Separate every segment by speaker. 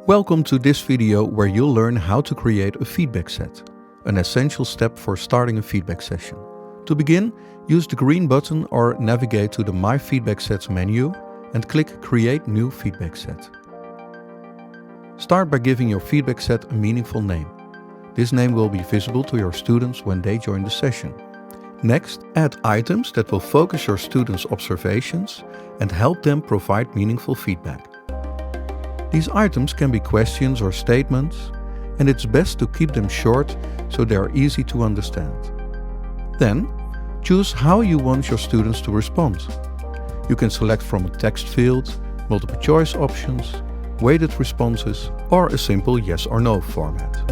Speaker 1: Welcome to this video where you'll learn how to create a feedback set, an essential step for starting a feedback session. To begin, use the green button or navigate to the My Feedback Sets menu and click Create New Feedback Set. Start by giving your feedback set a meaningful name. This name will be visible to your students when they join the session. Next, add items that will focus your students' observations and help them provide meaningful feedback. These items can be questions or statements, and it's best to keep them short so they are easy to understand. Then, choose how you want your students to respond. You can select from a text field, multiple choice options, weighted responses, or a simple yes or no format.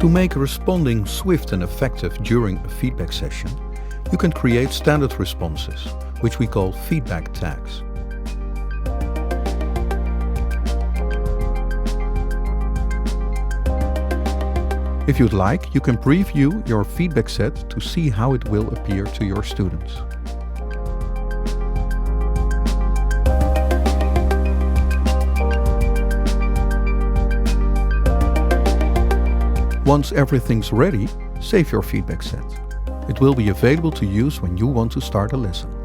Speaker 1: To make responding swift and effective during a feedback session, you can create standard responses, which we call feedback tags. If you'd like, you can preview your feedback set to see how it will appear to your students. Once everything's ready, save your feedback set. It will be available to use when you want to start a lesson.